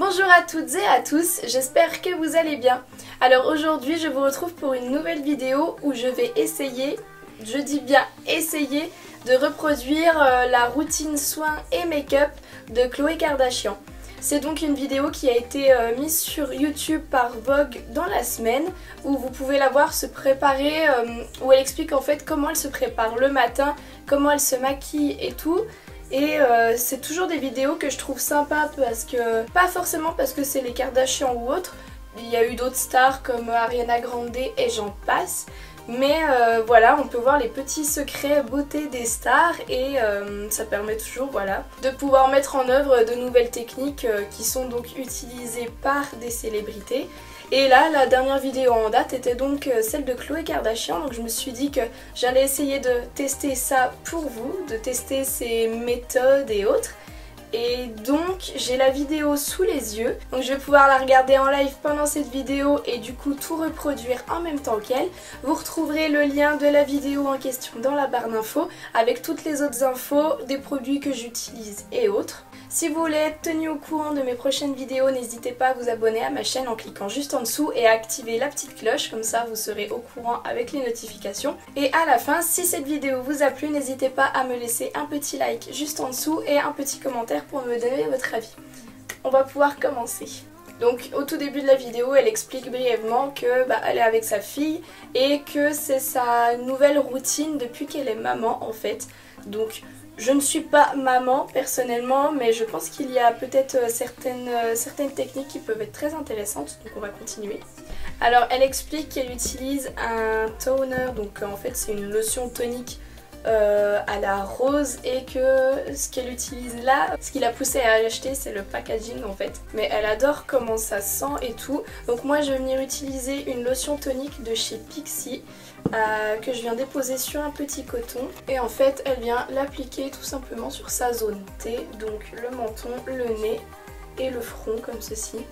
Bonjour à toutes et à tous, j'espère que vous allez bien. Alors aujourd'hui je vous retrouve pour une nouvelle vidéo où je vais essayer, je dis bien essayer, de reproduire la routine soins et make-up de Khloé Kardashian. C'est donc une vidéo qui a été mise sur YouTube par Vogue dans la semaine où vous pouvez la voir se préparer, où elle explique en fait comment elle se prépare le matin, comment elle se maquille et tout. Et c'est toujours des vidéos que je trouve sympas parce que, pas forcément parce que c'est les Kardashian ou autres, il y a eu d'autres stars comme Ariana Grande et j'en passe. Mais voilà, on peut voir les petits secrets beauté des stars et ça permet toujours voilà, de pouvoir mettre en œuvre de nouvelles techniques qui sont donc utilisées par des célébrités. Et là, la dernière vidéo en date était donc celle de Khloé Kardashian, donc je me suis dit que j'allais essayer de tester ça pour vous, de tester ses méthodes et autres. Et donc j'ai la vidéo sous les yeux, donc je vais pouvoir la regarder en live pendant cette vidéo et du coup tout reproduire en même temps qu'elle. Vous retrouverez le lien de la vidéo en question dans la barre d'infos avec toutes les autres infos des produits que j'utilise et autres. Si vous voulez être tenu au courant de mes prochaines vidéos, n'hésitez pas à vous abonner à ma chaîne en cliquant juste en dessous et à activer la petite cloche, comme ça vous serez au courant avec les notifications. Et à la fin, si cette vidéo vous a plu, n'hésitez pas à me laisser un petit like juste en dessous et un petit commentaire pour me donner votre avis. On va pouvoir commencer. Donc au tout début de la vidéo, elle explique brièvement que elle est avec sa fille et que c'est sa nouvelle routine depuis qu'elle est maman en fait. Donc je ne suis pas maman personnellement, mais je pense qu'il y a peut-être certaines techniques qui peuvent être très intéressantes, donc on va continuer. Alors elle explique qu'elle utilise un toner, donc en fait c'est une lotion tonique à la rose et que ce qu'elle utilise là, ce qui l'a poussée à l'acheter c'est le packaging en fait, mais elle adore comment ça sent et tout. Donc moi je vais venir utiliser une lotion tonique de chez Pixi que je viens déposer sur un petit coton et en fait elle vient l'appliquer tout simplement sur sa zone T, donc le menton, le nez et le front comme ceci.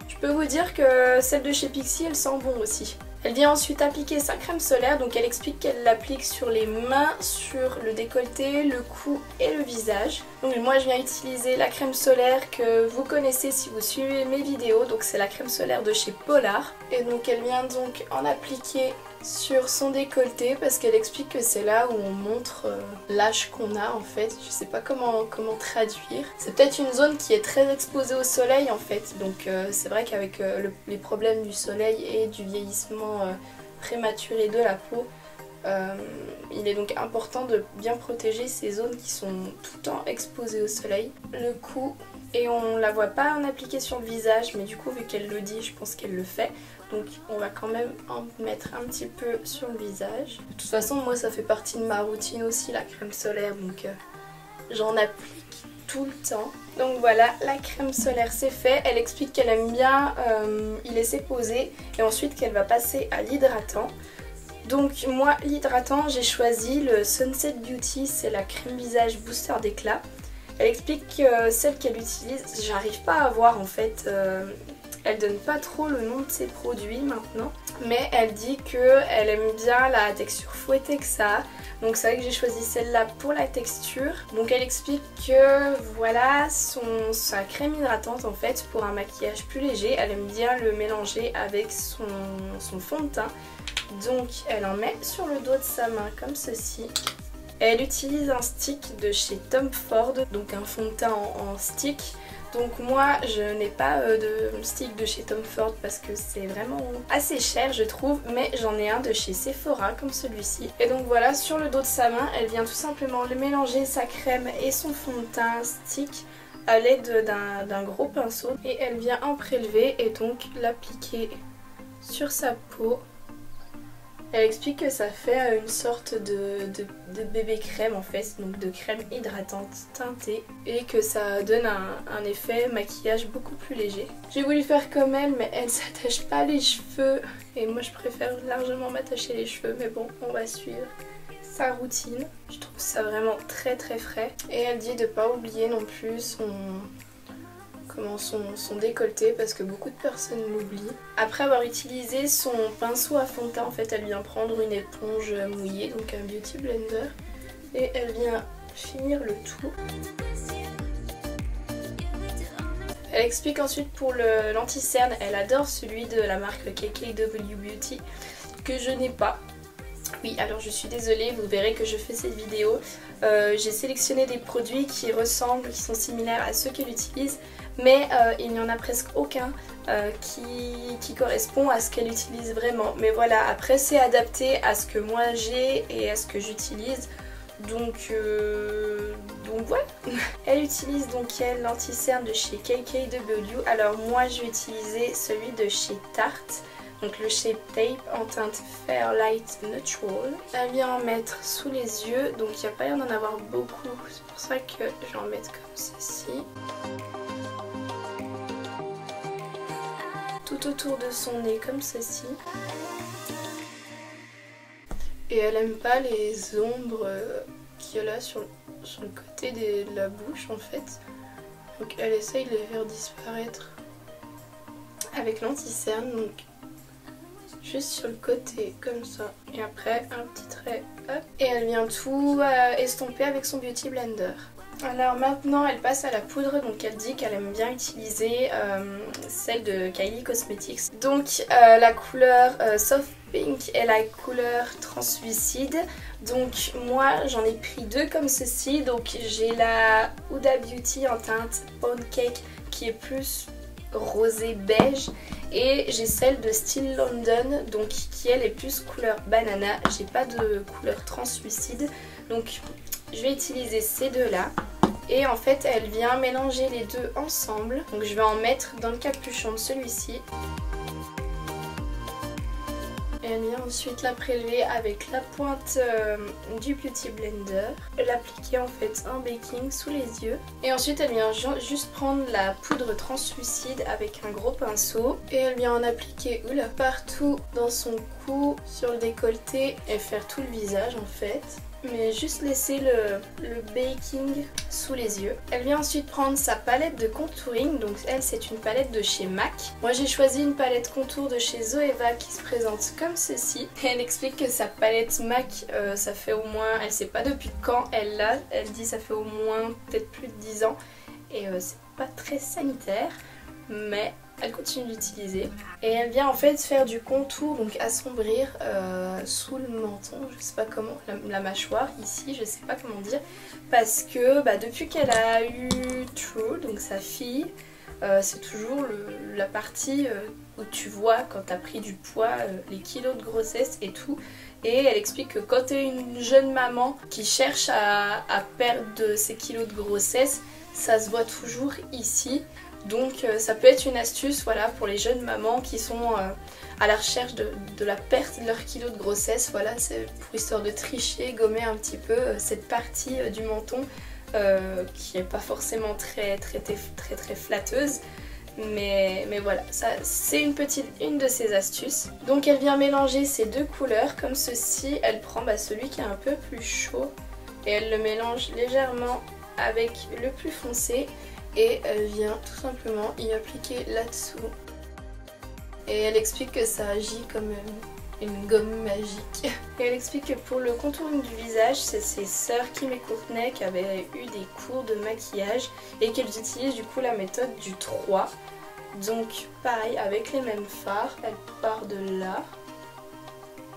Je peux vous dire que celle de chez Pixi elle sent bon aussi. Elle vient ensuite appliquer sa crème solaire, donc elle explique qu'elle l'applique sur les mains, sur le décolleté, le cou et le visage. Donc moi je viens utiliser la crème solaire que vous connaissez si vous suivez mes vidéos, donc c'est la crème solaire de chez Polar. Et donc elle vient donc en appliquer sur son décolleté parce qu'elle explique que c'est là où on montre l'âge qu'on a en fait. Je sais pas comment traduire. C'est peut-être une zone qui est très exposée au soleil en fait, donc c'est vrai qu'avec les problèmes du soleil et du vieillissement prématuré de la peau, il est donc important de bien protéger ces zones qui sont tout le temps exposées au soleil. Le cou, et on la voit pas en appliquer sur le visage, mais du coup vu qu'elle le dit, je pense qu'elle le fait. Donc on va quand même en mettre un petit peu sur le visage. De toute façon moi ça fait partie de ma routine aussi la crème solaire, donc j'en applique tout le temps. Donc voilà, la crème solaire c'est fait. Elle explique qu'elle aime bien y laisser poser et ensuite qu'elle va passer à l'hydratant. Donc moi l'hydratant j'ai choisi le Sunset Beauty, c'est la crème visage booster d'éclat. Elle explique que celle qu'elle utilise, j'arrive pas à voir en fait, elle donne pas trop le nom de ses produits maintenant, mais elle dit qu'elle aime bien la texture fouettée que ça a. Donc c'est vrai que j'ai choisi celle-là pour la texture. Donc elle explique que voilà sa crème hydratante en fait pour un maquillage plus léger, elle aime bien le mélanger avec son fond de teint. Donc elle en met sur le dos de sa main comme ceci. Elle utilise un stick de chez Tom Ford, donc un fond de teint en stick. Donc moi je n'ai pas de stick de chez Tom Ford parce que c'est vraiment assez cher je trouve, mais j'en ai un de chez Sephora comme celui-ci. Et donc voilà, sur le dos de sa main elle vient tout simplement mélanger sa crème et son fond de teint stick à l'aide d'un gros pinceau et elle vient en prélever et donc l'appliquer sur sa peau. Elle explique que ça fait une sorte de bébé crème en fait, donc de crème hydratante teintée et que ça donne un effet maquillage beaucoup plus léger. J'ai voulu faire comme elle mais elle ne s'attache pas les cheveux et moi je préfère largement m'attacher les cheveux, mais bon on va suivre sa routine. Je trouve ça vraiment très frais et elle dit de ne pas oublier non plus son décolleté parce que beaucoup de personnes l'oublient. Après avoir utilisé son pinceau à fond de teint, en fait elle vient prendre une éponge mouillée, donc un beauty blender, et elle vient finir le tout. Elle explique ensuite pour l'anti-cerne, elle adore celui de la marque KKW Beauty que je n'ai pas. Oui, alors je suis désolée, vous verrez que je fais cette vidéo. J'ai sélectionné des produits qui ressemblent, qui sont similaires à ceux qu'elle utilise, mais il n'y en a presque aucun qui correspond à ce qu'elle utilise vraiment. Mais voilà, après c'est adapté à ce que moi j'ai et à ce que j'utilise. Donc voilà. Elle utilise donc l'anti-cerne de chez KKW. Alors moi je vais utiliser celui de chez Tarte. Donc le Shape Tape en teinte Fairlight Neutral. Elle vient en mettre sous les yeux, donc il n'y a pas l'air d'en avoir beaucoup. C'est pour ça que je vais en mettre comme ceci. Tout autour de son nez comme ceci. Et elle aime pas les ombres qu'il y a là sur le côté de la bouche en fait. Donc elle essaye de les faire disparaître avec l'anti-cerne. Donc juste sur le côté comme ça. Et après un petit trait, hop. Et elle vient tout estomper avec son Beauty Blender. Alors maintenant elle passe à la poudre, donc elle dit qu'elle aime bien utiliser celle de Kylie Cosmetics. Donc la couleur Soft Pink et la couleur Translucide. Donc moi j'en ai pris deux comme ceci. Donc j'ai la Huda Beauty en teinte Pancake qui est plus rosé beige. Et j'ai celle de Still London, donc qui elle est plus couleur banana. J'ai pas de couleur translucide, donc je vais utiliser ces deux là. Et en fait elle vient mélanger les deux ensemble. Donc je vais en mettre dans le capuchon de celui-ci. Et elle vient ensuite la prélever avec la pointe du Beauty Blender, l'appliquer en fait en baking sous les yeux. Et ensuite elle vient juste prendre la poudre translucide avec un gros pinceau. Et elle vient en appliquer partout dans son cou, sur le décolleté et faire tout le visage en fait. Mais juste laisser le baking sous les yeux. Elle vient ensuite prendre sa palette de contouring. Donc elle c'est une palette de chez MAC. Moi j'ai choisi une palette contour de chez Zoeva qui se présente comme ceci. Et elle explique que sa palette MAC ça fait au moins, elle sait pas depuis quand elle l'a. Elle dit ça fait au moins peut-être plus de 10 ans. Et c'est pas très sanitaire. Mais elle continue d'utiliser. Et elle vient en fait faire du contour, donc assombrir sous le menton, je sais pas comment, la mâchoire ici, je sais pas comment dire. Parce que depuis qu'elle a eu True, donc sa fille, c'est toujours la partie où tu vois quand t'as pris du poids, les kilos de grossesse et tout. Et elle explique que quand t'es une jeune maman qui cherche à perdre ses kilos de grossesse, ça se voit toujours ici. Donc ça peut être une astuce voilà, pour les jeunes mamans qui sont à la recherche de la perte de leurs kilos de grossesse. Voilà, c'est pour histoire de tricher, gommer un petit peu cette partie du menton qui n'est pas forcément très flatteuse. Mais voilà, ça c'est une de ces astuces. Donc elle vient mélanger ces deux couleurs comme ceci. Elle prend celui qui est un peu plus chaud et elle le mélange légèrement avec le plus foncé. Et elle vient tout simplement y appliquer là-dessous. Et elle explique que ça agit comme une gomme magique. Et elle explique que pour le contouring du visage, c'est ses sœurs Kim et Courtney qui avaient eu des cours de maquillage et qu'elles utilisent du coup la méthode du 3. Donc pareil, avec les mêmes fards, elle part de là.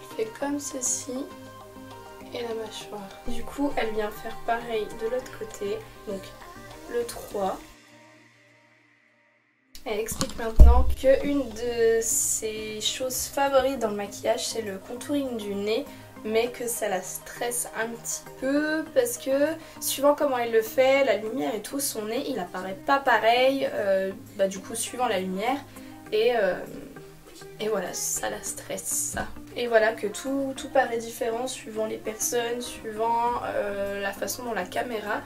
Je fais comme ceci. Et la mâchoire. Du coup, elle vient faire pareil de l'autre côté. Donc le 3. Elle explique maintenant qu'une de ses choses favorites dans le maquillage c'est le contouring du nez, mais que ça la stresse un petit peu parce que suivant comment elle le fait, la lumière et tout, son nez il apparaît pas pareil du coup suivant la lumière et voilà, ça la stresse ça. Et voilà que tout paraît différent suivant les personnes, suivant la façon dont la caméra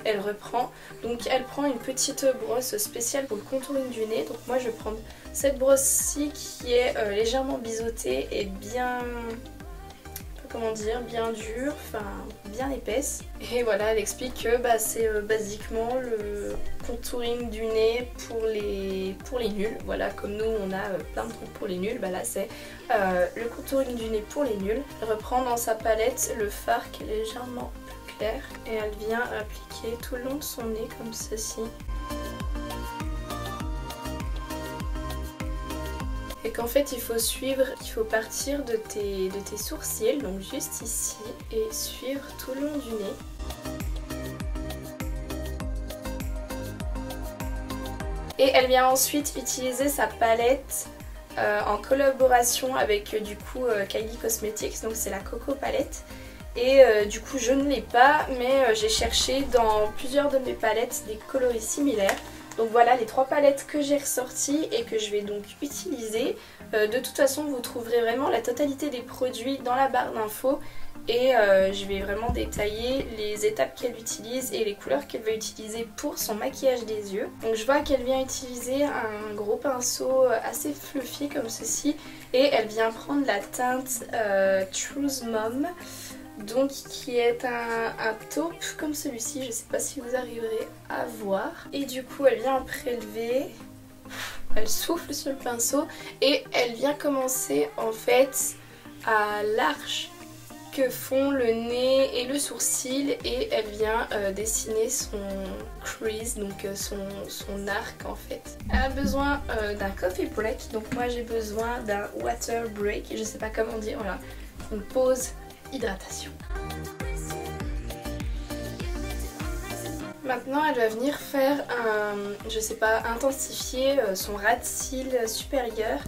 elle reprend. Donc elle prend une petite brosse spéciale pour le contouring du nez. Donc moi je vais prendre cette brosse-ci qui est légèrement biseautée et bien, comment dire, bien dure, enfin bien épaisse. Et voilà, elle explique que c'est basiquement le contouring du nez pour les nuls. Voilà, comme nous on a plein de trucs pour les nuls, là c'est le contouring du nez pour les nuls. Elle reprend dans sa palette le fard qui est légèrement plus clair et elle vient appliquer tout le long de son nez comme ceci. qu'en fait il faut partir de tes sourcils, donc juste ici, et suivre tout le long du nez. Et elle vient ensuite utiliser sa palette en collaboration avec du coup Kylie Cosmetics, donc c'est la Coco Palette. Et du coup je ne l'ai pas, mais j'ai cherché dans plusieurs de mes palettes des coloris similaires. Donc voilà les 3 palettes que j'ai ressorties et que je vais donc utiliser. De toute façon vous trouverez vraiment la totalité des produits dans la barre d'infos. Et je vais vraiment détailler les étapes qu'elle utilise et les couleurs qu'elle va utiliser pour son maquillage des yeux. Donc je vois qu'elle vient utiliser un gros pinceau assez fluffy comme ceci. Et elle vient prendre la teinte Truth Mom. Donc qui est un taupe comme celui-ci, je ne sais pas si vous arriverez à voir. Et du coup elle vient en prélever, elle souffle sur le pinceau et elle vient commencer en fait à l'arche que font le nez et le sourcil, et elle vient dessiner son crease, donc son arc en fait. Elle a besoin d'un coffee break, donc moi j'ai besoin d'un water break, je sais pas comment dire, voilà, une pause hydratation. Maintenant elle va venir faire je sais pas, intensifier son ras de cils supérieur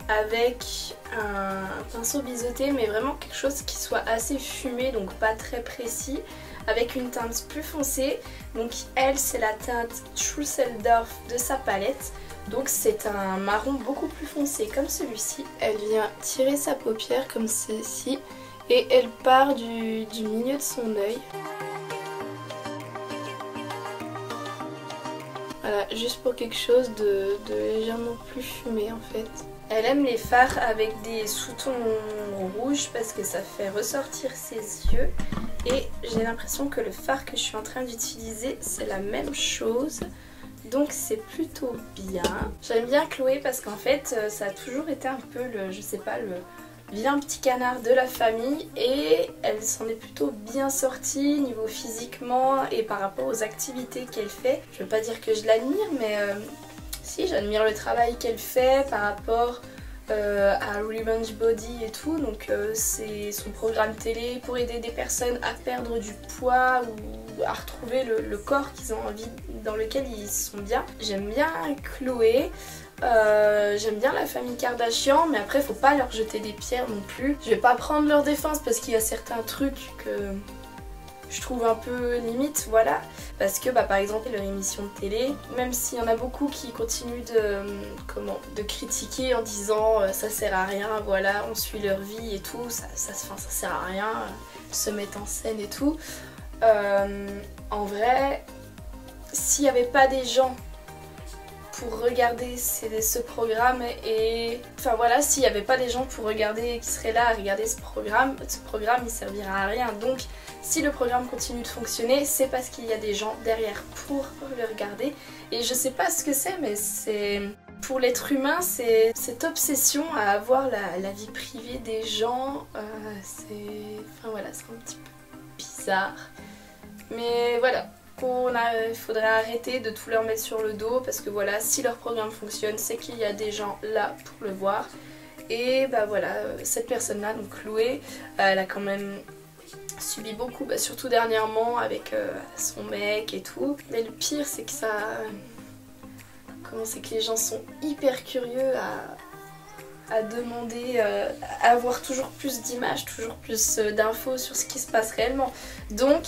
avec un pinceau biseauté, mais vraiment quelque chose qui soit assez fumé, donc pas très précis, avec une teinte plus foncée. Donc elle c'est la teinte Trüsseldorf de sa palette, donc c'est un marron beaucoup plus foncé comme celui-ci. Elle vient tirer sa paupière comme ceci et elle part du milieu de son œil. Voilà, juste pour quelque chose de légèrement plus fumé en fait. Elle aime les fards avec des sous-tons rouges parce que ça fait ressortir ses yeux. Et j'ai l'impression que le fard que je suis en train d'utiliser c'est la même chose. Donc c'est plutôt bien. J'aime bien Chloé parce qu'en fait ça a toujours été un peu le, je sais pas, le vilain petit canard de la famille, et elle s'en est plutôt bien sortie niveau physiquement et par rapport aux activités qu'elle fait. Je veux pas dire que je l'admire, mais si, j'admire le travail qu'elle fait par rapport à Revenge Body et tout. Donc c'est son programme télé pour aider des personnes à perdre du poids ou à retrouver le corps qu'ils ont envie, dans lequel ils sont bien. J'aime bien Chloé. J'aime bien la famille Kardashian, mais après faut pas leur jeter des pierres non plus. Je vais pas prendre leur défense parce qu'il y a certains trucs que je trouve un peu limite, voilà. Parce que par exemple leur émission de télé, même s'il y en a beaucoup qui continuent de critiquer en disant ça sert à rien, voilà, on suit leur vie et tout, ça sert à rien, se mettre en scène et tout. En vrai, s'il n'y avait pas des gens pour regarder ce programme, et enfin voilà, s'il n'y avait pas des gens pour regarder, qui seraient là à regarder ce programme il servira à rien. Donc si le programme continue de fonctionner, c'est parce qu'il y a des gens derrière pour le regarder. Et je sais pas ce que c'est, mais c'est pour l'être humain, c'est cette obsession à avoir la vie privée des gens, enfin voilà, c'est un petit peu bizarre, mais voilà. Il faudrait arrêter de tout leur mettre sur le dos, parce que voilà, si leur programme fonctionne, c'est qu'il y a des gens là pour le voir. Et voilà, cette personne là, donc Chloé, elle a quand même subi beaucoup, surtout dernièrement avec son mec et tout. Mais le pire c'est que c'est que les gens sont hyper curieux à demander, à avoir toujours plus d'images, toujours plus d'infos sur ce qui se passe réellement. Donc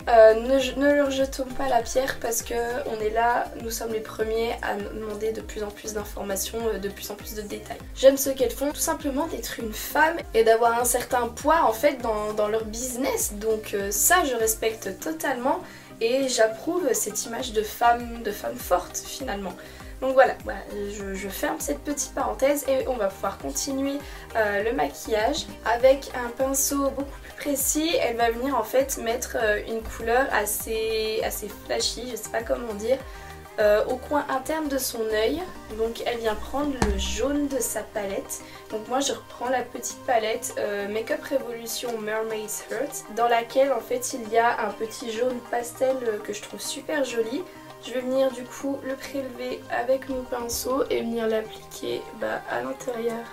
ne leur jetons pas la pierre, parce que on est là, nous sommes les premiers à demander de plus en plus d'informations, de plus en plus de détails. J'aime ce qu'elles font, tout simplement d'être une femme et d'avoir un certain poids en fait dans leur business. Donc ça je respecte totalement et j'approuve cette image de femme forte finalement. Donc voilà, je ferme cette petite parenthèse et on va pouvoir continuer le maquillage avec un pinceau beaucoup plus précis. Elle va venir en fait mettre une couleur assez flashy, je sais pas comment dire, au coin interne de son œil. Donc elle vient prendre le jaune de sa palette. Donc moi je reprends la petite palette Makeup Revolution Mermaid's Heart, dans laquelle en fait il y a un petit jaune pastel que je trouve super joli. Je vais venir du coup le prélever avec mon pinceau et venir l'appliquer à l'intérieur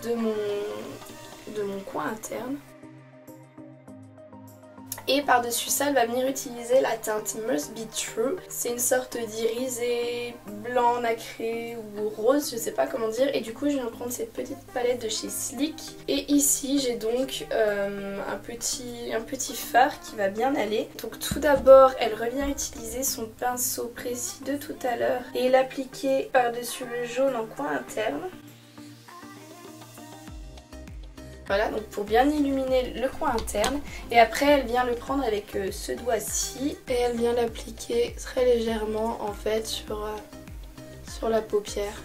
de mon coin interne. Et par-dessus ça, elle va venir utiliser la teinte Must Be True. C'est une sorte d'irisé blanc nacré ou rose, je sais pas comment dire. Et du coup, je viens prendre cette petite palette de chez Sleek. Et ici, j'ai donc un petit fard qui va bien aller. Donc tout d'abord, elle revient utiliser son pinceau précis de tout à l'heure et l'appliquer par-dessus le jaune en coin interne. Voilà, donc pour bien illuminer le coin interne. Et après elle vient le prendre avec ce doigt-ci et elle vient l'appliquer très légèrement en fait sur la paupière.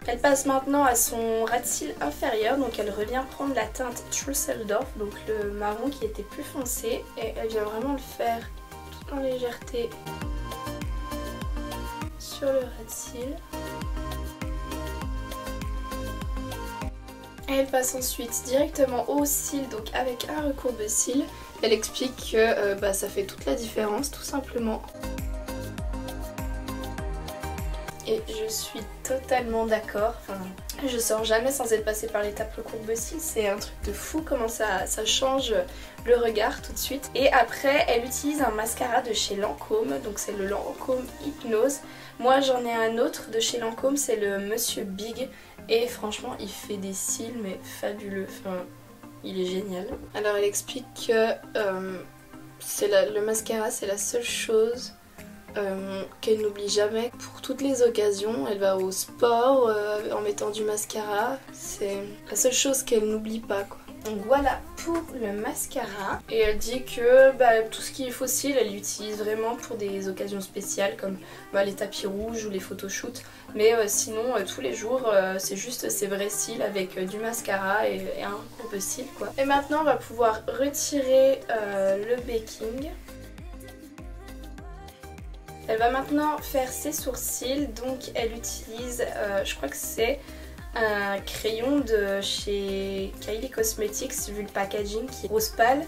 Elle passe maintenant à son ras de cils inférieur, donc elle revient prendre la teinte Trusseldorf, donc le marron qui était plus foncé, et elle vient vraiment le faire tout en légèreté sur le ras de cils. Elle passe ensuite directement aux cils, donc avec un recourbe-cils. Elle explique que ça fait toute la différence tout simplement. Et je suis totalement d'accord. Enfin, je sors jamais sans être passée par l'étape recourbe-cils. C'est un truc de fou comment ça change le regard tout de suite. Et après, elle utilise un mascara de chez Lancôme. Donc c'est le Lancôme Hypnose. Moi j'en ai un autre de chez Lancôme, c'est le Monsieur Big. Et franchement, il fait des cils mais fabuleux. Enfin, il est génial. Alors elle explique que le mascara, c'est la seule chose qu'elle n'oublie jamais pour toutes les occasions. Elle va au sport en mettant du mascara, c'est la seule chose qu'elle n'oublie pas quoi. Donc voilà pour le mascara. Et elle dit que tout ce qui est fossile, elle l'utilise vraiment pour des occasions spéciales comme les tapis rouges ou les photoshoots. Mais sinon tous les jours c'est juste ses vrais cils avec du mascara et un recourbe-cils quoi. Et maintenant on va pouvoir retirer le baking. Elle va maintenant faire ses sourcils, donc elle utilise, je crois que c'est un crayon de chez Kylie Cosmetics, vu le packaging qui est rose pâle.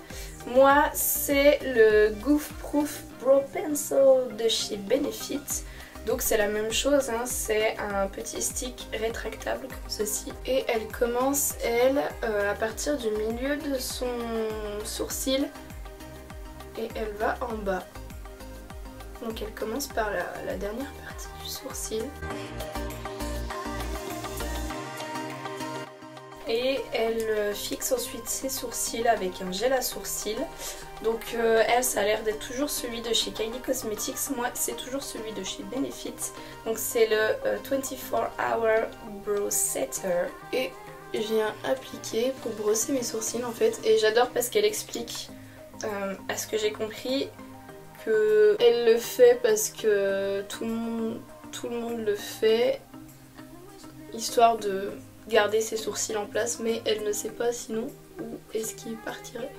Moi c'est le Goof Proof Brow Pencil de chez Benefit. Donc c'est la même chose, hein, c'est un petit stick rétractable comme ceci. Et elle commence, elle, à partir du milieu de son sourcil et elle va en bas. Donc elle commence par la dernière partie du sourcil. Et elle fixe ensuite ses sourcils avec un gel à sourcils. Donc elle, ça a l'air d'être toujours celui de chez Kylie Cosmetics. Moi, c'est toujours celui de chez Benefit. Donc c'est le 24 Hour Brow Setter. Et je viens appliquer pour brosser mes sourcils en fait. Et j'adore parce qu'elle explique, à ce que j'ai compris, qu'elle le fait parce que tout le monde le fait, histoire de garder ses sourcils en place, mais elle ne sait pas sinon où est-ce qu'il partirait.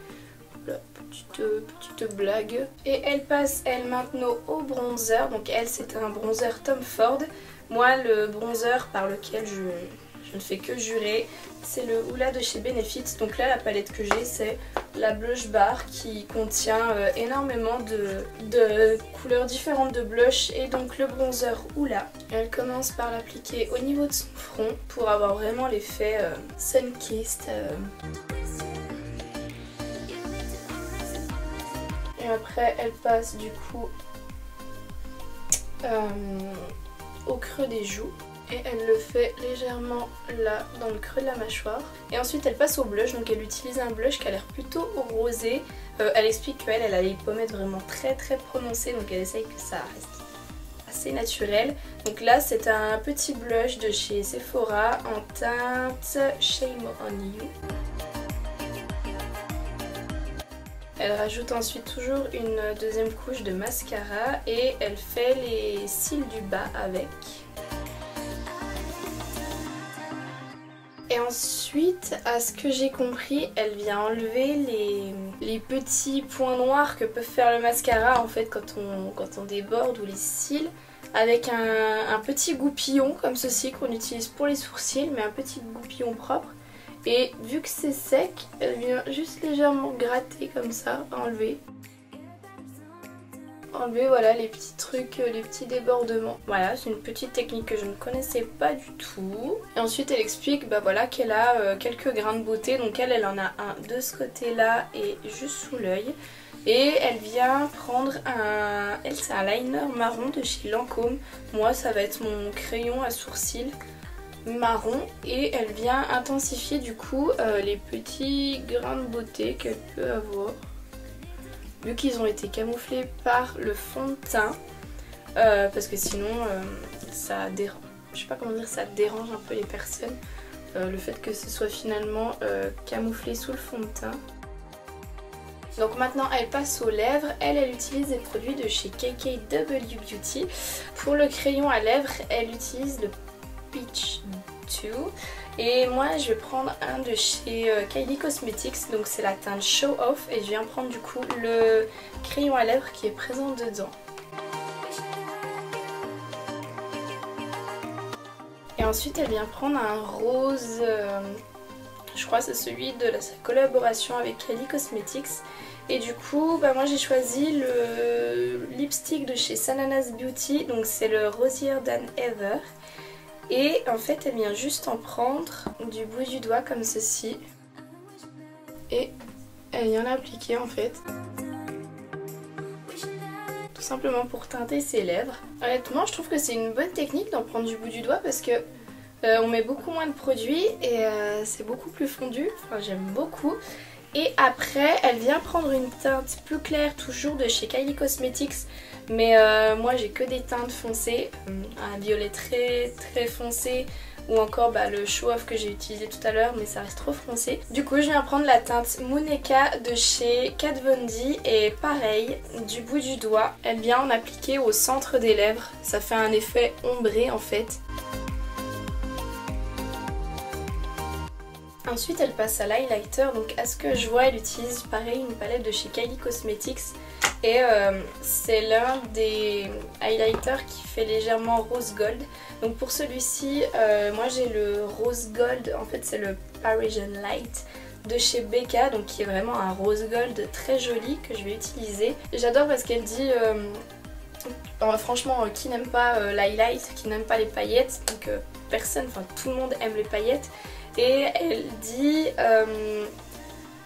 Voilà, petite blague. Et elle passe elle maintenant au bronzer. Donc elle, c'est un bronzer Tom Ford. Moi, le bronzer par lequel je ne fais que jurer, c'est le Hoola de chez Benefit. Donc là, la palette que j'ai, c'est la Blush Bar qui contient énormément de couleurs différentes de blush. Et donc le bronzer Hoola. Elle commence par l'appliquer au niveau de son front pour avoir vraiment l'effet sun-kissed. Et après, elle passe du coup au creux des joues. Et elle le fait légèrement là, dans le creux de la mâchoire. Et ensuite elle passe au blush, donc elle utilise un blush qui a l'air plutôt rosé. Elle explique qu'elle a les pommettes vraiment très prononcées, donc elle essaye que ça reste assez naturel. Donc là c'est un petit blush de chez Sephora en teinte Shame on You. Elle rajoute ensuite toujours une deuxième couche de mascara et elle fait les cils du bas avec. Et ensuite, à ce que j'ai compris, elle vient enlever les petits points noirs que peut faire le mascara en fait quand on déborde ou les cils, avec un petit goupillon comme ceci qu'on utilise pour les sourcils, mais un petit goupillon propre. Et vu que c'est sec, elle vient juste légèrement gratter comme ça, enlever. Enlever voilà les petits trucs, les petits débordements. Voilà, c'est une petite technique que je ne connaissais pas du tout. Et ensuite elle explique bah voilà, qu'elle a quelques grains de beauté. Donc elle en a un de ce côté là et juste sous l'œil. Et elle vient prendre un... Elle c'est un liner marron de chez Lancôme. Moi ça va être mon crayon à sourcils marron. Et elle vient intensifier du coup les petits grains de beauté qu'elle peut avoir. Vu qu'ils ont été camouflés par le fond de teint, parce que sinon ça dérange, je sais pas comment dire, ça dérange un peu les personnes, le fait que ce soit finalement camouflé sous le fond de teint. Donc maintenant elle passe aux lèvres. Elle utilise des produits de chez KKW Beauty. Pour le crayon à lèvres, elle utilise le Peach 2. Et moi je vais prendre un de chez Kylie Cosmetics, donc c'est la teinte Show Off, et je viens prendre du coup le crayon à lèvres qui est présent dedans. Et ensuite elle vient prendre un rose, je crois que c'est celui de sa collaboration avec Kylie Cosmetics. Et du coup bah moi j'ai choisi le lipstick de chez Sananas Beauty, donc c'est le Rosier Than Ever. Et en fait elle vient juste en prendre du bout du doigt comme ceci. Et elle vient l'appliquer en fait. Tout simplement pour teinter ses lèvres. Honnêtement je trouve que c'est une bonne technique d'en prendre du bout du doigt parce que on met beaucoup moins de produits et c'est beaucoup plus fondu. Enfin j'aime beaucoup. Et après elle vient prendre une teinte plus claire toujours de chez Kylie Cosmetics. Mais moi j'ai que des teintes foncées, un violet très foncé ou encore bah, le Show Off que j'ai utilisé tout à l'heure, mais ça reste trop foncé. Du coup je viens prendre la teinte Mooneka de chez Kat Von D et pareil, du bout du doigt, elle vient en appliquer au centre des lèvres. Ça fait un effet ombré en fait. Ensuite elle passe à l'highlighter, donc à ce que je vois elle utilise pareil une palette de chez Kylie Cosmetics. Et c'est l'un des highlighters qui fait légèrement rose gold. Donc pour celui-ci, moi j'ai le rose gold, en fait c'est le Parisian Light de chez Becca, donc qui est vraiment un rose gold très joli que je vais utiliser. J'adore parce qu'elle dit, franchement qui n'aime pas l'highlight, qui n'aime pas les paillettes, donc personne, enfin tout le monde aime les paillettes. Et elle dit...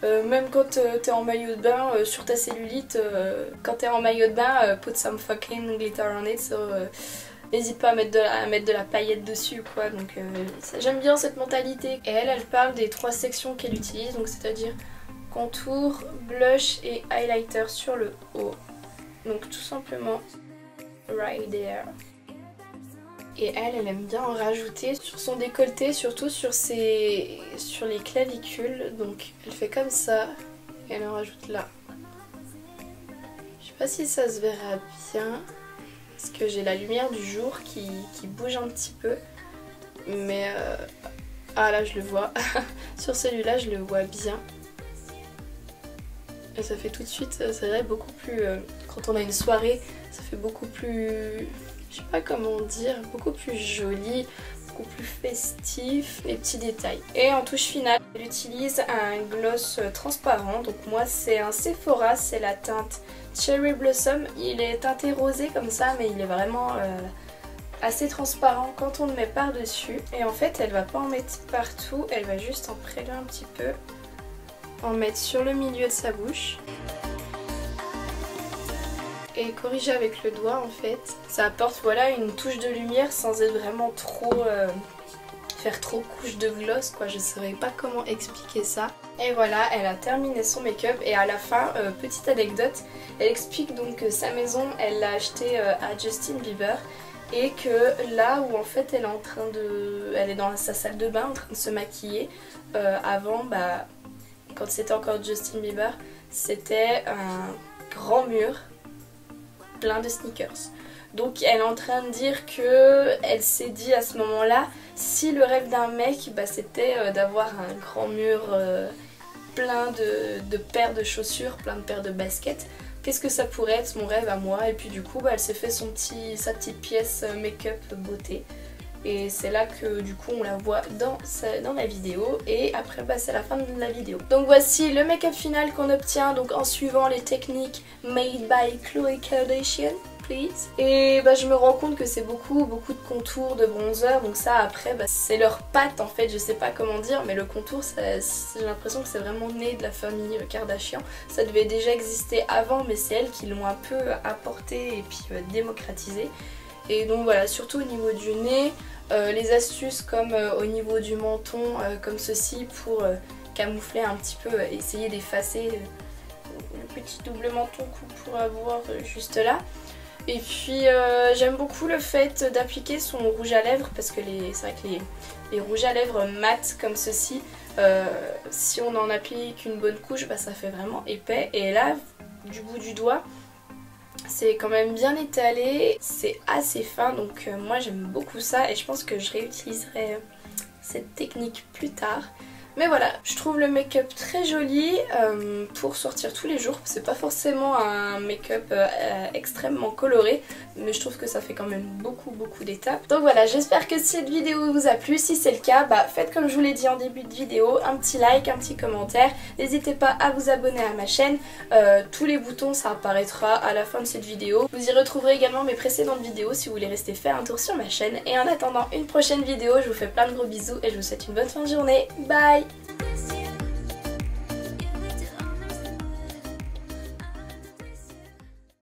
même quand t'es en maillot de bain, sur ta cellulite, quand t'es en maillot de bain, put some fucking glitter on it, so n'hésite pas à mettre de la paillette dessus quoi. Donc j'aime bien cette mentalité. Et elle parle des 3 sections qu'elle utilise, donc c'est-à-dire contour, blush et highlighter sur le haut. Donc tout simplement right there. Et elle aime bien en rajouter sur son décolleté, surtout sur les clavicules. Donc elle fait comme ça et elle en rajoute là. Je sais pas si ça se verra bien parce que j'ai la lumière du jour qui bouge un petit peu. Mais ah là je le vois. Sur celui-là je le vois bien. Et ça fait tout de suite, c'est vrai, beaucoup plus... quand on a une soirée, ça fait beaucoup plus... je sais pas comment dire, beaucoup plus joli, beaucoup plus festif, les petits détails. Et en touche finale, elle utilise un gloss transparent. Donc moi c'est un Sephora, c'est la teinte Cherry Blossom. Il est teinté rosé comme ça, mais il est vraiment assez transparent quand on le met par dessus. Et en fait elle va pas en mettre partout, elle va juste en prélever un petit peu, en mettre sur le milieu de sa bouche. Et corriger avec le doigt en fait. Ça apporte voilà une touche de lumière sans être vraiment trop... faire trop couche de gloss quoi, je saurais pas comment expliquer ça. Et voilà, elle a terminé son make-up et à la fin, petite anecdote, elle explique donc que sa maison, elle l'a achetée à Justin Bieber et que là où en fait elle est en train de... elle est dans sa salle de bain en train de se maquiller, avant, bah, quand c'était encore Justin Bieber, c'était un grand mur plein de sneakers. Donc elle est en train de dire que elle s'est dit à ce moment-là, si le rêve d'un mec bah, c'était d'avoir un grand mur plein de paires de chaussures, plein de paires de baskets, qu'est-ce que ça pourrait être mon rêve à moi? Et puis du coup bah, elle s'est fait sa petite pièce make-up beauté. Et c'est là que du coup on la voit dans la vidéo. Et après bah, c'est la fin de la vidéo. Donc voici le make-up final qu'on obtient donc en suivant les techniques made by Khloé Kardashian. Please. Et bah, je me rends compte que c'est beaucoup de contours, de bronzer, donc ça après bah, c'est leur patte en fait, je sais pas comment dire, mais le contour j'ai l'impression que c'est vraiment né de la famille Kardashian. Ça devait déjà exister avant mais c'est elles qui l'ont un peu apporté et puis démocratisé. Et donc voilà, surtout au niveau du nez, les astuces comme au niveau du menton comme ceci pour camoufler un petit peu, essayer d'effacer le petit double menton qu'on pourrait avoir juste là. Et puis j'aime beaucoup le fait d'appliquer son rouge à lèvres parce que c'est vrai que les rouges à lèvres mat comme ceci, si on en applique une bonne couche, bah, ça fait vraiment épais. Et là, du bout du doigt, c'est quand même bien étalé, c'est assez fin, donc moi j'aime beaucoup ça et je pense que je réutiliserai cette technique plus tard. Mais voilà, je trouve le make-up très joli pour sortir tous les jours. C'est pas forcément un make-up extrêmement coloré, mais je trouve que ça fait quand même beaucoup d'étapes. Donc voilà, j'espère que cette vidéo vous a plu. Si c'est le cas, bah faites comme je vous l'ai dit en début de vidéo, un petit like, un petit commentaire. N'hésitez pas à vous abonner à ma chaîne. Tous les boutons, ça apparaîtra à la fin de cette vidéo. Vous y retrouverez également mes précédentes vidéos si vous voulez rester faire un tour sur ma chaîne. Et en attendant une prochaine vidéo, je vous fais plein de gros bisous et je vous souhaite une bonne fin de journée. Bye!